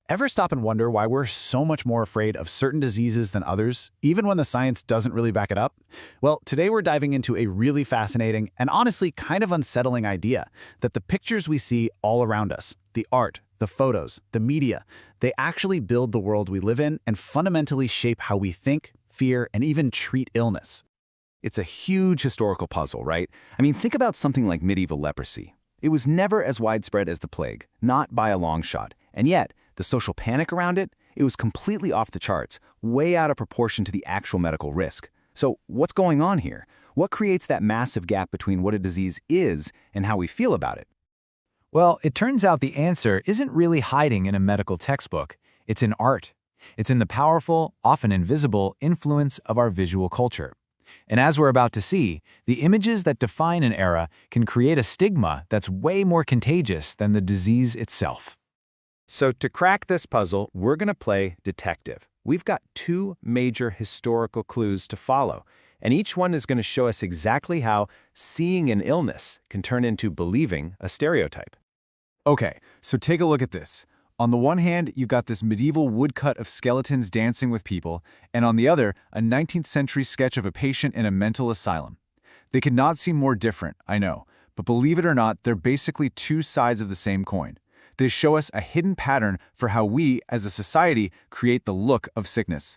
Ever stop and wonder why we're so much more afraid of certain diseases than others, even when the science doesn't really back it up? Well, today we're diving into a really fascinating and honestly kind of unsettling idea that the pictures we see all around us, the art, the photos, the media, they actually build the world we live in and fundamentally shape how we think, fear, and even treat illness. It's a huge historical puzzle, right? I mean, think about something like medieval leprosy. It was never as widespread as the plague, not by a long shot. And yet, the social panic around it, it was completely off the charts, way out of proportion to the actual medical risk. So what's going on here? What creates that massive gap between what a disease is and how we feel about it? Well, it turns out the answer isn't really hiding in a medical textbook. It's in art. It's in the powerful, often invisible, influence of our visual culture. And as we're about to see, the images that define an era can create a stigma that's way more contagious than the disease itself. So to crack this puzzle, we're going to play detective. We've got two major historical clues to follow, and each one is going to show us exactly how seeing an illness can turn into believing a stereotype. Okay, so take a look at this. On the one hand, you've got this medieval woodcut of skeletons dancing with people, and on the other, a 19th century sketch of a patient in a mental asylum. They could not seem more different, I know, but believe it or not, they're basically two sides of the same coin. They show us a hidden pattern for how we, as a society, create the look of sickness.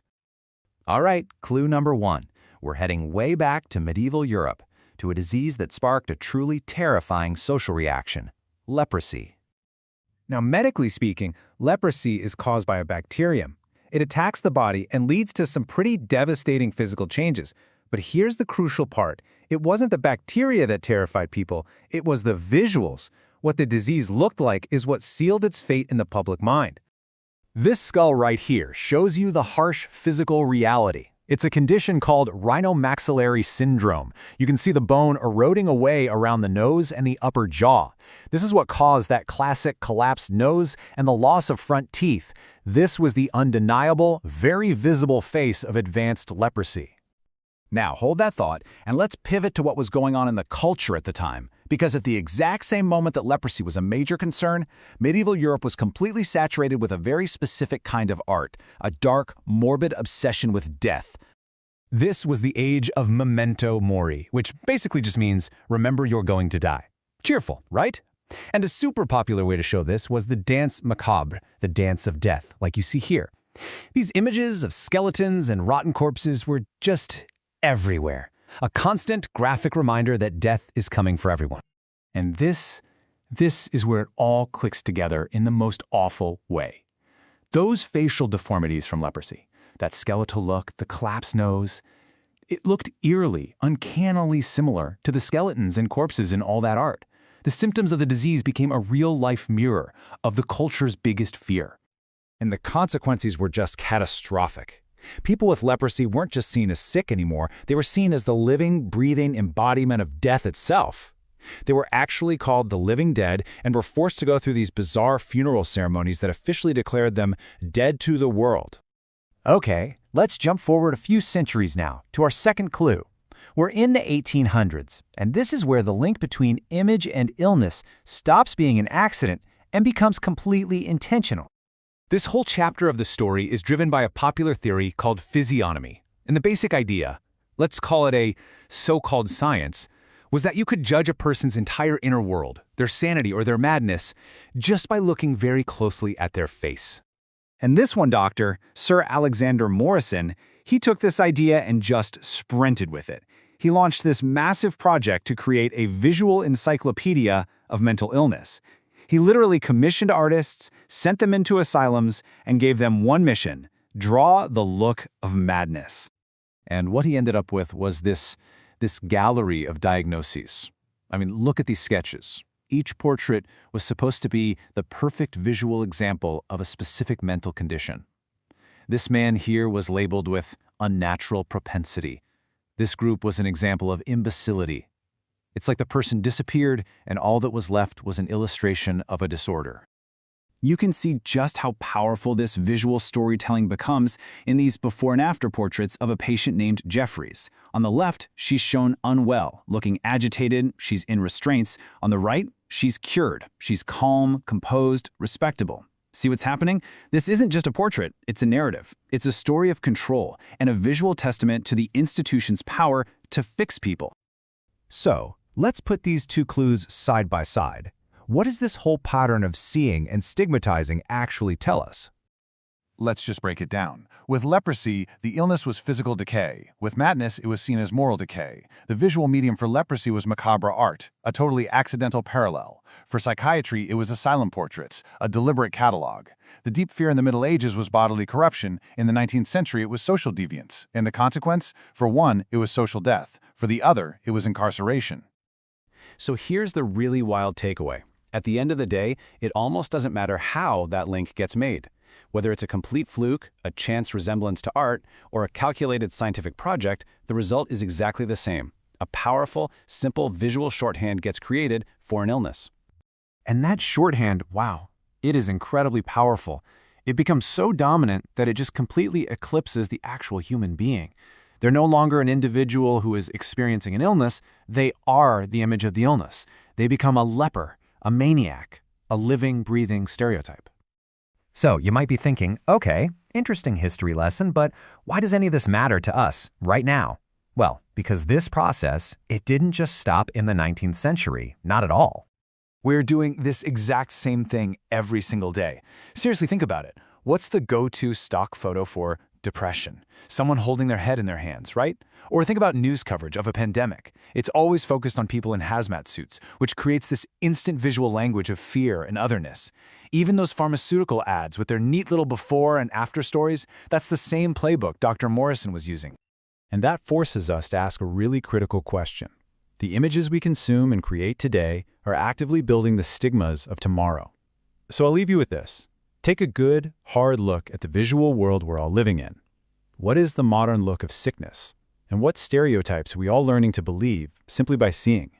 All right, clue number one. We're heading way back to medieval Europe, to a disease that sparked a truly terrifying social reaction: leprosy. Now, medically speaking, leprosy is caused by a bacterium. It attacks the body and leads to some pretty devastating physical changes. But here's the crucial part. It wasn't the bacteria that terrified people, it was the visuals. What the disease looked like is what sealed its fate in the public mind. This skull right here shows you the harsh physical reality. It's a condition called rhinomaxillary syndrome. You can see the bone eroding away around the nose and the upper jaw. This is what caused that classic collapsed nose and the loss of front teeth. This was the undeniable, very visible face of advanced leprosy. Now, hold that thought, and let's pivot to what was going on in the culture at the time. Because at the exact same moment that leprosy was a major concern, medieval Europe was completely saturated with a very specific kind of art, a dark, morbid obsession with death. This was the age of memento mori, which basically just means remember you're going to die. Cheerful, right? And a super popular way to show this was the danse macabre, the dance of death, like you see here. These images of skeletons and rotten corpses were just everywhere. A constant graphic reminder that death is coming for everyone. And this is where it all clicks together in the most awful way. Those facial deformities from leprosy, that skeletal look, the collapsed nose, it looked eerily, uncannily similar to the skeletons and corpses in all that art. The symptoms of the disease became a real-life mirror of the culture's biggest fear. And the consequences were just catastrophic. People with leprosy weren't just seen as sick anymore, they were seen as the living, breathing embodiment of death itself. They were actually called the living dead and were forced to go through these bizarre funeral ceremonies that officially declared them dead to the world. Okay, let's jump forward a few centuries now to our second clue. We're in the 1800s, and this is where the link between image and illness stops being an accident and becomes completely intentional. This whole chapter of the story is driven by a popular theory called physiognomy. And the basic idea, let's call it a so-called science, was that you could judge a person's entire inner world, their sanity or their madness, just by looking very closely at their face. And this one doctor, Sir Alexander Morrison, he took this idea and just sprinted with it. He launched this massive project to create a visual encyclopedia of mental illness. He literally commissioned artists, sent them into asylums, and gave them one mission: draw the look of madness. And what he ended up with was this gallery of diagnoses. I mean, look at these sketches. Each portrait was supposed to be the perfect visual example of a specific mental condition. This man here was labeled with unnatural propensity. This group was an example of imbecility. It's like the person disappeared and all that was left was an illustration of a disorder. You can see just how powerful this visual storytelling becomes in these before and after portraits of a patient named Jeffries. On the left, she's shown unwell, looking agitated, she's in restraints. On the right, she's cured, she's calm, composed, respectable. See what's happening? This isn't just a portrait, it's a narrative. It's a story of control and a visual testament to the institution's power to fix people. So, let's put these two clues side by side. What does this whole pattern of seeing and stigmatizing actually tell us? Let's just break it down. With leprosy, the illness was physical decay. With madness, it was seen as moral decay. The visual medium for leprosy was macabre art, a totally accidental parallel. For psychiatry, it was asylum portraits, a deliberate catalog. The deep fear in the Middle Ages was bodily corruption. In the 19th century, it was social deviance. And the consequence? For one, it was social death. For the other, it was incarceration. So here's the really wild takeaway. At the end of the day, it almost doesn't matter how that link gets made. Whether it's a complete fluke, a chance resemblance to art, or a calculated scientific project, the result is exactly the same. A powerful, simple visual shorthand gets created for an illness. And that shorthand, wow, it is incredibly powerful. It becomes so dominant that it just completely eclipses the actual human being. They're no longer an individual who is experiencing an illness, they are the image of the illness. They become a leper, a maniac, a living, breathing stereotype. So, you might be thinking, okay, interesting history lesson, but why does any of this matter to us right now? Well, because this process, it didn't just stop in the 19th century, not at all. We're doing this exact same thing every single day. Seriously, think about it. What's the go-to stock photo for depression? Someone holding their head in their hands, right? Or think about news coverage of a pandemic. It's always focused on people in hazmat suits, which creates this instant visual language of fear and otherness. Even those pharmaceutical ads with their neat little before and after stories, that's the same playbook Dr. Morrison was using. And that forces us to ask a really critical question. The images we consume and create today are actively building the stigmas of tomorrow. So I'll leave you with this. Take a good, hard look at the visual world we're all living in. What is the modern look of sickness? And what stereotypes are we all learning to believe simply by seeing?